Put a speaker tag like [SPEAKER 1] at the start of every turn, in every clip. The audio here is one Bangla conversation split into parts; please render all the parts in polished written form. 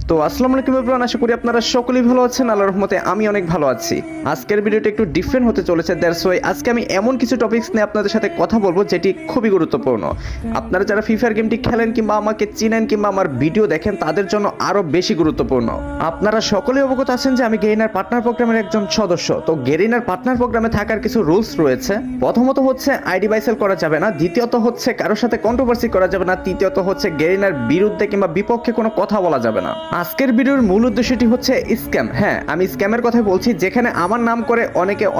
[SPEAKER 1] তো আসসালামু আলাইকুম এভরিওয়ান, আশা করি আপনারা সকলেই ভালো আছেন। আল্লাহর রহমতে আমি অনেক ভালো আছি। আজকের ভিডিওটা একটু ডিফারেন্ট হতে চলেছে, দ্যাটস ওয়াই আজকে আমি এমন কিছু টপিকস নিয়ে আপনাদের সাথে কথা বলবো যেটি খুবই গুরুত্বপূর্ণ। আপনারা যারা ফ্রি ফায়ার গেমটি খেলেন কিংবা আমাকে চিনেন কিংবা আমার ভিডিও দেখেন তাদের জন্য আরো বেশি গুরুত্বপূর্ণ। আপনারা সকলেই অবগত আছেন যে আমি গেরিনার পার্টনার প্রোগ্রামের একজন সদস্য। তো গেরিনার পার্টনার প্রোগ্রামে থাকার কিছু রুলস রয়েছে। প্রথমত হচ্ছে আইডি বাইসেল করা যাবে না, দ্বিতীয়ত হচ্ছে কারোর সাথে কন্ট্রোভার্সি করা যাবে না, তৃতীয়ত হচ্ছে গেরিনার বিরুদ্ধে কিংবা বিপক্ষে কোনো কথা বলা যাবে না। আজকের ভিডিওর মূল উদ্দেশ্যটি হচ্ছে স্ক্যাম। হ্যাঁ, আমি স্ক্যামের কথা বলছি, যেখানে আমার নাম করে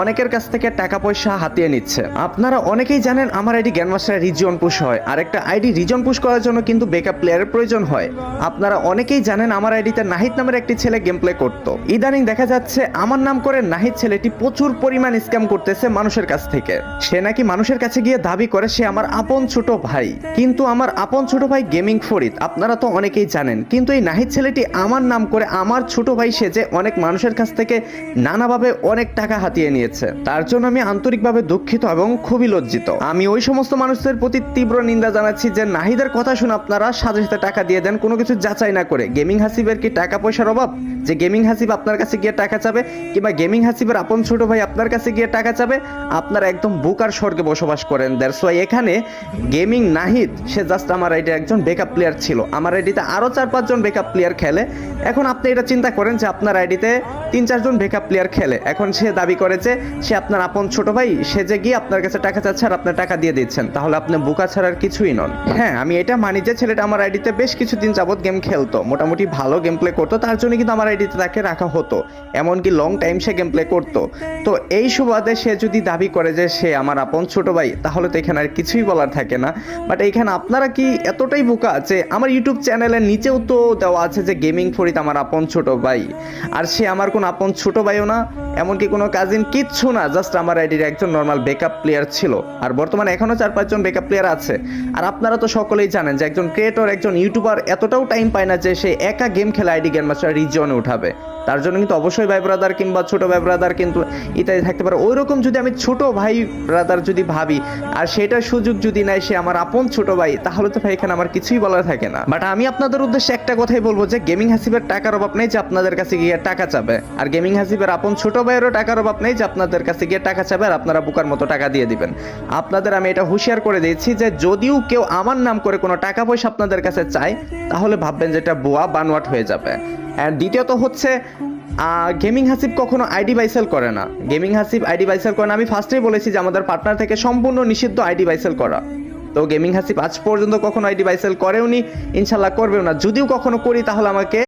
[SPEAKER 1] অনেকের কাছ থেকে টাকা পয়সা হাতিয়ে নিচ্ছে। আপনারা অনেকেই জানেন আমার আইডি গ্র্যান্ডমাস্টার রিজন পুশ হয়, আর একটা আইডি রিজন পুশ করার জন্য কিন্তু ব্যাকআপ প্লেয়ারের প্রয়োজন হয়। আপনারা অনেকেই জানেন আমার আইডিতে নাহিদ নামের একটি ছেলে গেম প্লে করতো। ইদানিং দেখা যাচ্ছে আমার নাম করে নাহিদ ছেলেটি প্রচুর পরিমাণ স্ক্যাম করতেছে মানুষের কাছ থেকে। সে নাকি মানুষের কাছে গিয়ে দাবি করে সে আমার আপন ছোট ভাই, কিন্তু আমার আপন ছোট ভাই গেমিং ফরিদ আপনারা তো অনেকেই জানেন। কিন্তু এই নাহিদ ছেলেটি আমার নাম করে আমার ছোট ভাই সেজে অনেক মানুষের কাছ থেকে নানাভাবে অনেক টাকা হাতিয়ে নিয়েছে। তার জন্য আমি আন্তরিকভাবে দুঃখিত এবং খুবই লজ্জিত। আমি ওই সমস্ত মানুষদের প্রতি তীব্র নিন্দা জানাচ্ছি যে নাহিদের কথা শুনে আপনারা সাথে সাথে টাকা দিয়ে দেন কোনো কিছু যাচাই না করে। গেমিং হাসিবের কি টাকা পয়সার অভাব যে গেমিং হাসিব আপনার কাছে গিয়ে টাকা চাবে, কিংবা গেমিং হাসিবের আপন ছোট ভাই আপনার কাছে গিয়ে টাকা চাবে? আপনারা একদম বুকার স্বর্গে বসবাস করেন। দ্যাটস ওয়াই এখানে গেমিং নাহিদ সে জাস্ট আমার আইডি একজন ব্যাকআপ প্লেয়ার ছিল। আমার আইডিতে আরো 4-5 জন ব্যাকআপ প্লেয়ার খেলে। এখন আপনি এটা চিন্তা করেন যে আপনার আইডিতে 3-4 জন ব্যাকআপ প্লেয়ার খেলে, এখন সে দাবি করে যে সে আপনার আপন ছোট ভাই, সে যে গিয়ে আপনার কাছে টাকা চাচ্ছে আর আপনার টাকা দিয়ে দিচ্ছেন, তাহলে আপনি বোকা ছাড়ার কিছুই নন। হ্যাঁ, আমি এটা মানি যে ছেলেটা আমার আইডিতে বেশ কিছুদিন যাবত গেম খেলতো, মোটামুটি ভালো গেম প্লে করতো, তার জন্য কিন্তু আমার আইডিতে তাকে রাখা হতো, এমনকি লং টাইম সে গেম প্লে করতো। তো এই সুবাদে সে যদি দাবি করে যে সে আমার আপন ছোট ভাই, তাহলে তো এখানে আর কিছুই বলার থাকে না। বাট এখানে আপনারা কি এতটাই বোকা যে আমার ইউটিউব চ্যানেলের নিচেও তো দেওয়া আছে যে গেমিং ফরিদ আমার আপন ছোট ভাই, আর সে আমার কোনো আপন ছোট ভাইও না, এমনকি কোনো কাজিন, কিচ্ছু না, জাস্ট আমার আইডির একজন নর্মাল ব্যাকআপ প্লেয়ার ছিল। আর বর্তমানে এখনো 4-5 জন ব্যাকআপ প্লেয়ার আছে। আর আপনারা তো সকলেই জানেন যে একজন ক্রিয়েটর, একজন ইউটিউবার এতটাও টাইম পায় না যে সে একা গেম খেলা আইডি গ্র্যান্ডমাস্টার রিজিয়নে উঠাবে। তার জন্য কিন্তু অবশ্যই ভাই ব্রাদার কিংবা ছোট ভাই ব্রাদার কিন্তু ইত্যাদি থাকতে পারে। ওই রকম যদি আমি ছোট ভাই ব্রাদার যদি ভাবি আর সেটার সুযোগ যদি নেয় সে আমার আপন ছোট ভাই, তাহলে তো ভাই এখানে আমার কিছুই বলার থাকে না। বাট আমি আপনাদের উদ্দেশ্যে একটা কথাই বলবো যে গেমিং হাসিবের টাকার অভাব নেই যে আপনাদের কাছে গিয়ে টাকা চাবে, আর গেমিং হাসিবের আপন ছোট ভাইয়েরও টাকার অভাব নেই যে আপনাদের কাছে গিয়ে টাকা চাবে আর আপনারা বুকার মতো টাকা দিয়ে দিবেন। আপনাদের আমি এটা হুঁশিয়ার করে দিয়েছি যে যদিও কেউ আমার নাম করে কোনো টাকা পয়সা আপনাদের কাছে চায়, তাহলে ভাববেন যে এটা বুয়া বানোয়াট হয়ে যাবে। আর দ্বিতীয়ত হচ্ছে গেমিং হাসিব কখনো আইডি বাইসেল করে না। গেমিং হাসিব আইডি বাইসেল করে না, আমি ফার্স্টেই বলেছি যে আমাদের পার্টনার থেকে সম্পূর্ণ নিষিদ্ধ আইডি বাইসেল করা। তো গেমিং হাসিব আজ পর্যন্ত কখনো আইডি বাইসেল করেওনি, ইনশাল্লাহ করবেও না। যদিও কখনো করি তাহলে আমাকে